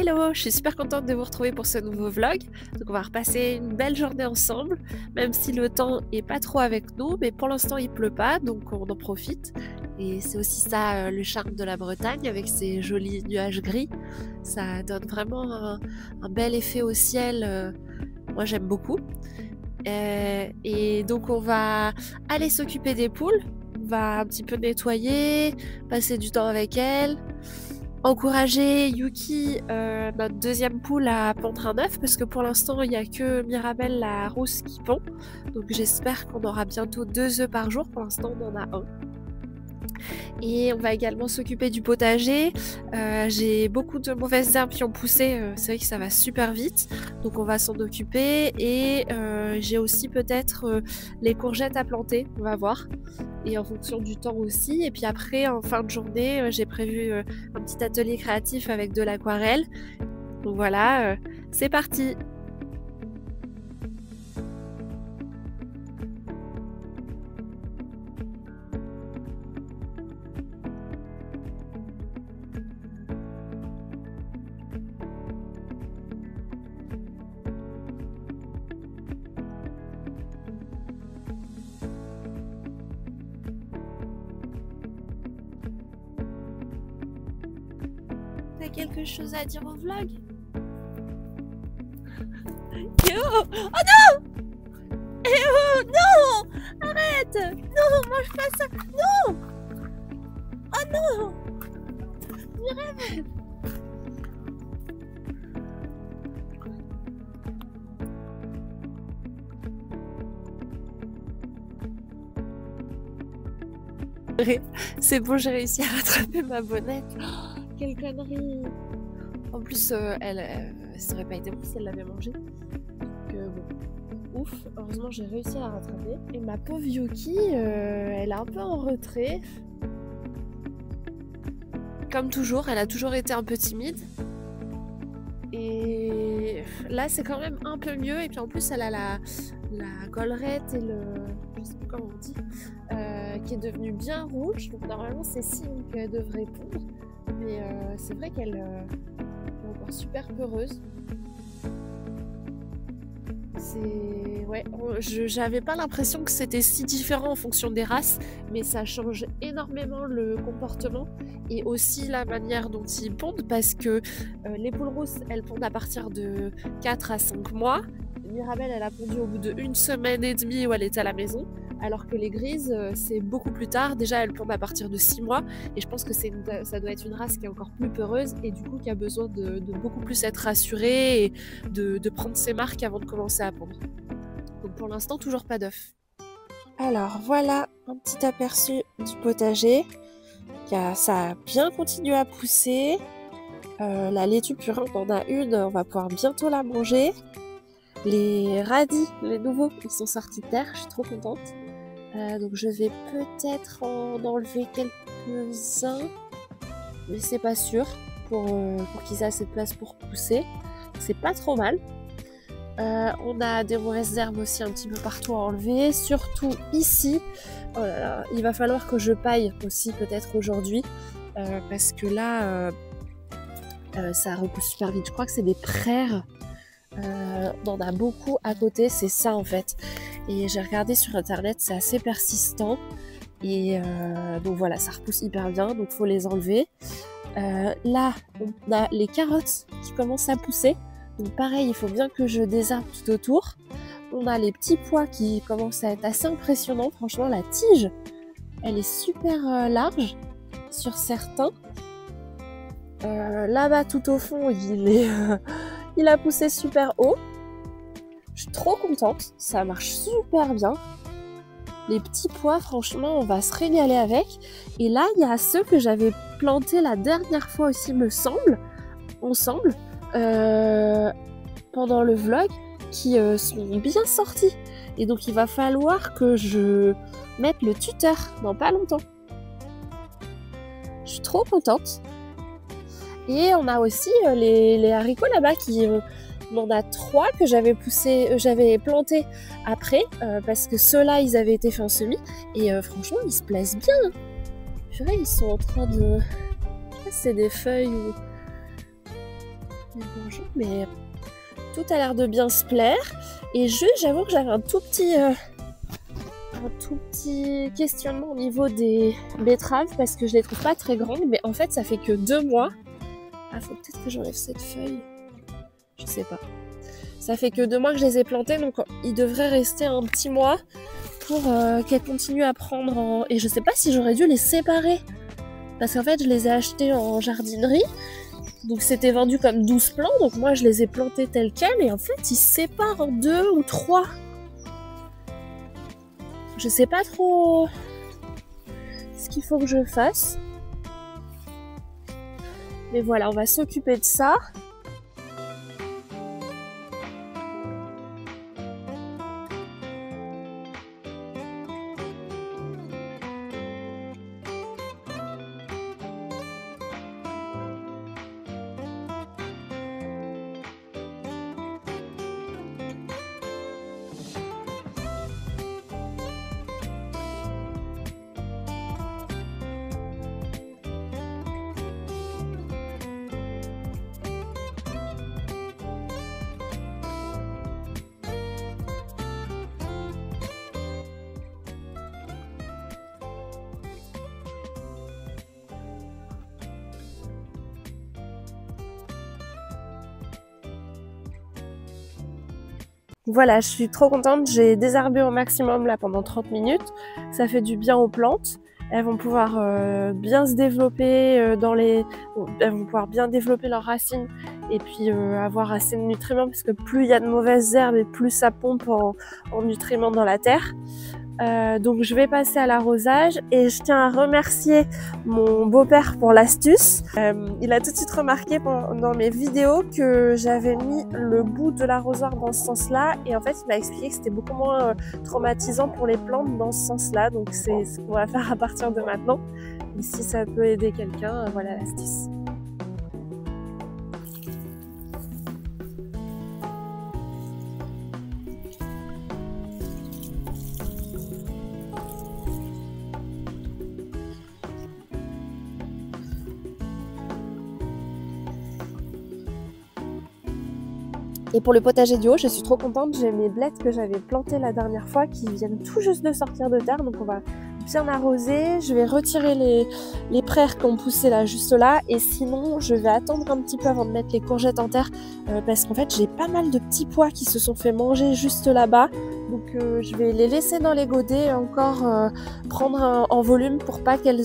Hello, je suis super contente de vous retrouver pour ce nouveau vlog. Donc on va repasser une belle journée ensemble, même si le temps est pas trop avec nous, mais pour l'instant il pleut pas, donc on en profite. Et c'est aussi ça le charme de la Bretagne avec ses jolis nuages gris. Ça donne vraiment un bel effet au ciel. Moi j'aime beaucoup. Et donc on va aller s'occuper des poules. On va un petit peu nettoyer, passer du temps avec elles. Encourager Yuki, notre deuxième poule, à pondre un œuf parce que pour l'instant il n'y a que Mirabelle la rousse qui pond, donc j'espère qu'on aura bientôt 2 œufs par jour. Pour l'instant on en a un. Et on va également s'occuper du potager. J'ai beaucoup de mauvaises herbes qui ont poussé, c'est vrai que ça va super vite, donc on va s'en occuper. Et j'ai aussi peut-être les courgettes à planter, on va voir. Et en fonction du temps aussi. Et puis après, en fin de journée, j'ai prévu un petit atelier créatif avec de l'aquarelle. Donc voilà, c'est parti! T'as quelque chose à dire au vlog? Yo! Oh non! Eh oh non! Arrête! Non, mange pas ça! Non! Oh non! Mirabelle! C'est bon, j'ai réussi à rattraper ma bonnette. Oh, quelle connerie! En plus, ça aurait pas été bon si elle l'avait mangé. Donc bon, ouf, heureusement j'ai réussi à la rattraper. Et ma pauvre Yuki, elle est un peu en retrait. Comme toujours, elle a toujours été un peu timide. Et là c'est quand même un peu mieux. Et puis en plus elle a la collerette et le... je sais plus comment on dit, qui est devenue bien rouge. Donc normalement c'est signe qu'elle devrait pondre. Mais c'est vrai qu'elle est encore super peureuse. Ouais, j'avais pas l'impression que c'était si différent en fonction des races, mais ça change énormément le comportement et aussi la manière dont ils pondent, parce que les poules rousses, elles pondent à partir de 4 à 5 mois. Mirabelle, elle a pondu au bout de 1 semaine et demie où elle était à la maison, alors que les grises, c'est beaucoup plus tard. Déjà, elles pondent à partir de 6 mois, et je pense que ça doit être une race qui est encore plus peureuse, et du coup qui a besoin de beaucoup plus être rassurée et de prendre ses marques avant de commencer à pondre. Donc pour l'instant, toujours pas d'œufs. Alors voilà un petit aperçu du potager. Ça a bien continué à pousser. La laitue purée, on en a une, on va pouvoir bientôt la manger. Les radis, les nouveaux, ils sont sortis de terre, je suis trop contente. Donc je vais peut-être en enlever quelques-uns, mais c'est pas sûr, pour qu'ils aient assez de place pour pousser. C'est pas trop mal. On a des mauvaises herbes aussi un petit peu partout à enlever, surtout ici. Oh là là, il va falloir que je paille aussi peut-être aujourd'hui, parce que là, ça repousse super vite. Je crois que c'est des praires. On en a beaucoup à côté, c'est ça en fait. Et j'ai regardé sur internet, c'est assez persistant. Et donc voilà, ça repousse hyper bien, donc faut les enlever. Là, on a les carottes qui commencent à pousser. Donc pareil, il faut bien que je désherbe tout autour. On a les petits pois qui commencent à être assez impressionnants. Franchement, la tige, elle est super large sur certains. Là-bas, tout au fond, il a poussé super haut. Je suis trop contente, ça marche super bien. Les petits pois, franchement, on va se régaler avec. Et là, il y a ceux que j'avais plantés la dernière fois aussi, me semble, ensemble, pendant le vlog, qui sont bien sortis. Et donc, il va falloir que je mette le tuteur dans pas longtemps. Je suis trop contente. Et on a aussi les haricots là-bas qui... on en a 3 que j'avais plantés après, parce que ceux-là, ils avaient été faits en semis. Et franchement, ils se plaisent bien. Purée, ils sont en train de... Je sais pas si c'est des feuilles ou... Bonjour, mais tout a l'air de bien se plaire. Et j'avoue que j'avais un tout petit questionnement au niveau des betteraves parce que je les trouve pas très grandes. Mais en fait, ça fait que 2 mois. Ah, faut peut-être que j'enlève cette feuille. Je sais pas. Ça fait que 2 mois que je les ai plantées, donc il devrait rester un petit mois pour qu'elles continuent à prendre. Et je sais pas si j'aurais dû les séparer. Parce qu'en fait, je les ai achetées en jardinerie. Donc c'était vendu comme 12 plants, donc moi je les ai plantés tels quels et en fait ils se séparent en 2 ou 3. Je sais pas trop ce qu'il faut que je fasse. Mais voilà, on va s'occuper de ça. Voilà, je suis trop contente, j'ai désherbé au maximum là pendant 30 minutes. Ça fait du bien aux plantes. Elles vont pouvoir bien se développer elles vont pouvoir bien développer leurs racines et puis avoir assez de nutriments parce que plus il y a de mauvaises herbes et plus ça pompe en nutriments dans la terre. Donc je vais passer à l'arrosage et je tiens à remercier mon beau-père pour l'astuce. Il a tout de suite remarqué dans mes vidéos que j'avais mis le bout de l'arrosoir dans ce sens-là et en fait il m'a expliqué que c'était beaucoup moins traumatisant pour les plantes dans ce sens-là, donc c'est ce qu'on va faire à partir de maintenant. Et si ça peut aider quelqu'un, voilà l'astuce. Et pour le potager du haut, je suis trop contente, j'ai mes blettes que j'avais plantées la dernière fois qui viennent tout juste de sortir de terre, donc on va bien arroser. Je vais retirer les praires qui ont poussé là, juste là, et sinon je vais attendre un petit peu avant de mettre les courgettes en terre, parce qu'en fait j'ai pas mal de petits pois qui se sont fait manger juste là-bas, donc je vais les laisser dans les godets et encore prendre en volume pour pas qu'elles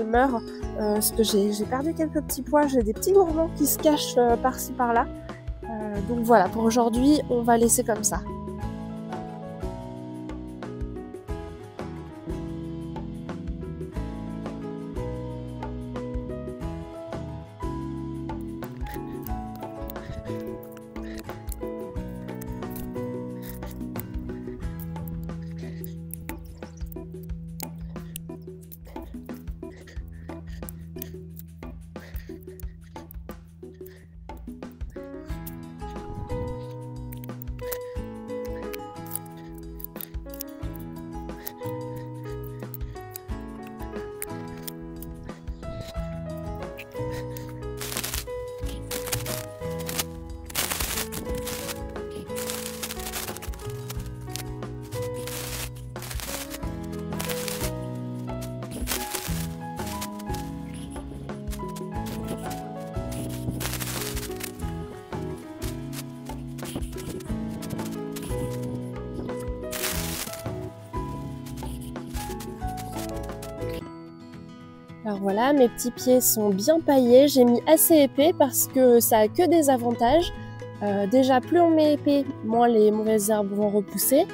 meurent, parce que j'ai perdu quelques petits pois, j'ai des petits gourmands qui se cachent par-ci par-là. Donc voilà, pour aujourd'hui, on va laisser comme ça. Alors voilà, mes petits pieds sont bien paillés, j'ai mis assez épais parce que ça a que des avantages. Déjà, plus on met épais, moins les mauvaises herbes vont repousser.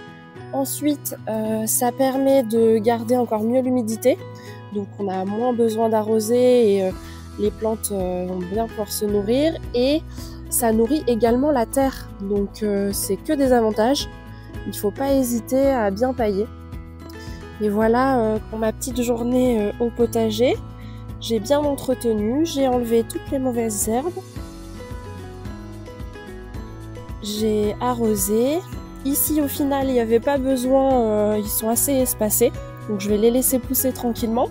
Ensuite, ça permet de garder encore mieux l'humidité, donc on a moins besoin d'arroser et les plantes vont bien pouvoir se nourrir. Et ça nourrit également la terre, donc c'est que des avantages. Il ne faut pas hésiter à bien pailler. Et voilà pour ma petite journée au potager. J'ai bien entretenu, j'ai enlevé toutes les mauvaises herbes. J'ai arrosé. Ici au final il n'y avait pas besoin, ils sont assez espacés. Donc je vais les laisser pousser tranquillement.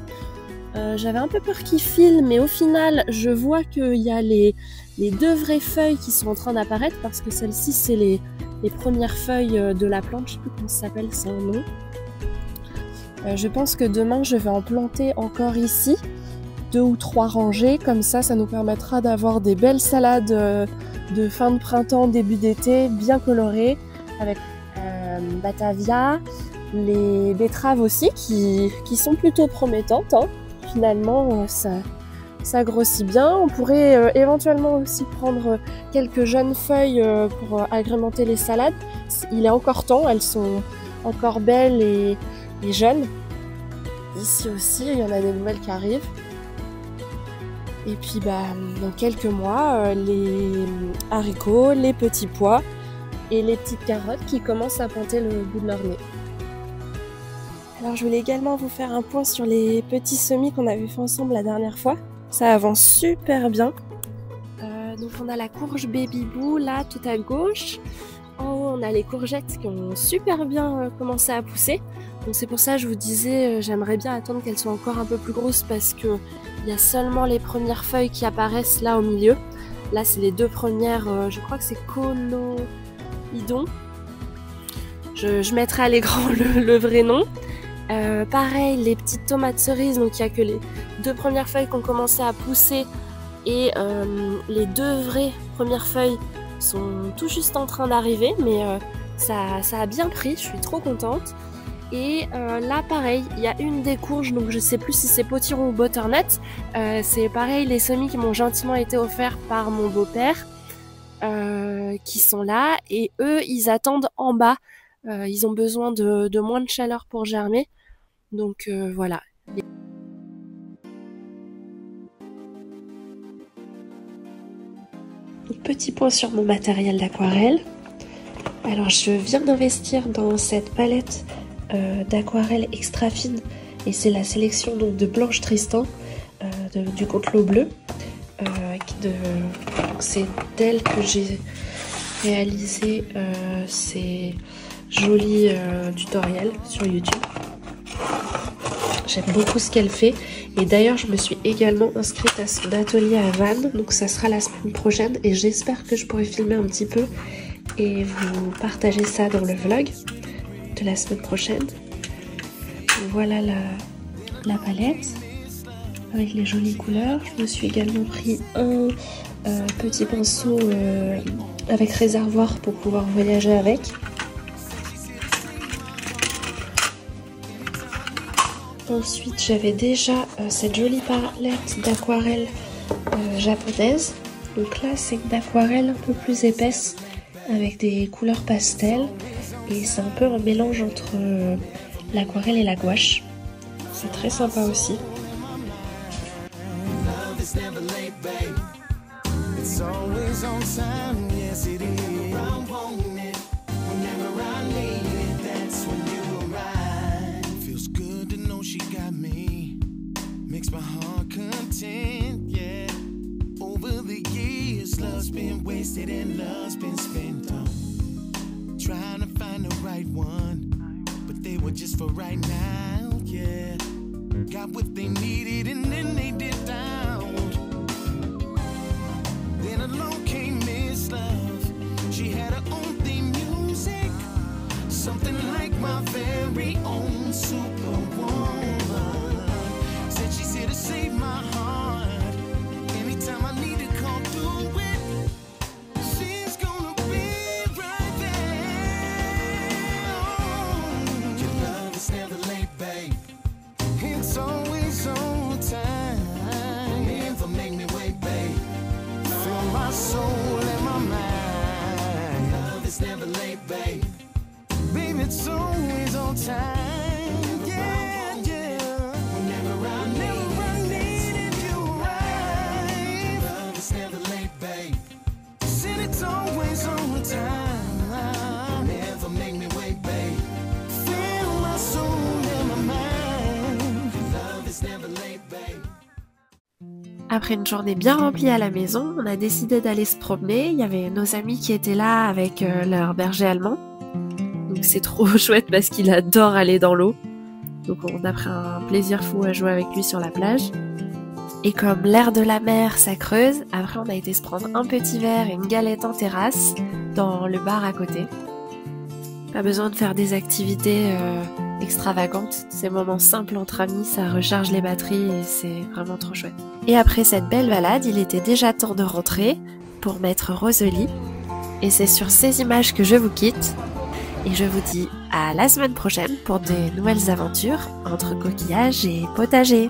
J'avais un peu peur qu'il file, mais au final, je vois qu'il y a les 2 vraies feuilles qui sont en train d'apparaître, parce que celles-ci, c'est les premières feuilles de la plante. Je sais plus comment ça s'appelle, c'est un nom. Je pense que demain, je vais en planter encore ici, 2 ou 3 rangées. Comme ça nous permettra d'avoir des belles salades de fin de printemps, début d'été, bien colorées, avec Batavia, les betteraves aussi, qui sont plutôt promettantes, hein. Finalement, ça grossit bien. On pourrait éventuellement aussi prendre quelques jeunes feuilles pour agrémenter les salades. Il est encore temps, elles sont encore belles et jeunes. Ici aussi, il y en a des nouvelles qui arrivent. Et puis dans quelques mois, les haricots, les petits pois et les petites carottes qui commencent à pointer le bout de leur nez. Alors je voulais également vous faire un point sur les petits semis qu'on avait fait ensemble la dernière fois. Ça avance super bien. Donc on a la courge Baby Boo là tout à gauche. En haut on a les courgettes qui ont super bien commencé à pousser. Donc c'est pour ça que je vous disais j'aimerais bien attendre qu'elles soient encore un peu plus grosses, parce que il y a seulement les premières feuilles qui apparaissent là au milieu. Là c'est les 2 premières, je crois que c'est Conoidon. Je mettrai à l'écran le vrai nom. Pareil, les petites tomates cerises, donc il n'y a que les 2 premières feuilles qui ont commencé à pousser, et les 2 vraies premières feuilles sont tout juste en train d'arriver, mais ça a bien pris, je suis trop contente. Et là pareil, il y a une des courges, donc je sais plus si c'est potiron ou butternut, c'est pareil, les semis qui m'ont gentiment été offerts par mon beau-père, qui sont là, et eux ils attendent en bas. Ils ont besoin de moins de chaleur pour germer. Donc voilà. Petit point sur mon matériel d'aquarelle. Alors je viens d'investir dans cette palette d'aquarelle extra fine, et c'est la sélection donc de Blanche Tristan du Complot Bleu. C'est d'elle que j'ai réalisé ces jolis tutoriels sur YouTube. J'aime beaucoup ce qu'elle fait, et d'ailleurs je me suis également inscrite à son atelier à Vannes, donc ça sera la semaine prochaine, et j'espère que je pourrai filmer un petit peu et vous partager ça dans le vlog de la semaine prochaine. Voilà la palette avec les jolies couleurs. Je me suis également pris un petit pinceau avec réservoir pour pouvoir voyager avec. Ensuite, j'avais déjà cette jolie palette d'aquarelle japonaise. Donc là, c'est une aquarelle un peu plus épaisse avec des couleurs pastel. Et c'est un peu un mélange entre l'aquarelle et la gouache. C'est très sympa aussi. Makes my heart content, yeah. Over the years, love's been wasted and love's been spent on trying to find the right one, but they were just for right now, yeah. Got what they needed and then they dipped out. Then along came Miss Love. She had her own theme music, something like my very own Superwoman. She's here to save my heart. Anytime I need to come through it, she's gonna be right there. Oh, your love is never late, babe. It's always on time. Never make me wait, babe. Fill my soul and my mind. Your love is never late, babe. Babe, it's always on time. Après une journée bien remplie à la maison, on a décidé d'aller se promener. Il y avait nos amis qui étaient là avec leur berger allemand. Donc c'est trop chouette parce qu'il adore aller dans l'eau. Donc on a pris un plaisir fou à jouer avec lui sur la plage. Et comme l'air de la mer ça creuse, après on a été se prendre un petit verre et une galette en terrasse dans le bar à côté. Pas besoin de faire des activités extravagantes, ces moments simples entre amis, ça recharge les batteries et c'est vraiment trop chouette. Et après cette belle balade, il était déjà temps de rentrer pour mettre Rose au lit. Et c'est sur ces images que je vous quitte. Et je vous dis à la semaine prochaine pour de nouvelles aventures entre coquillages et potagers.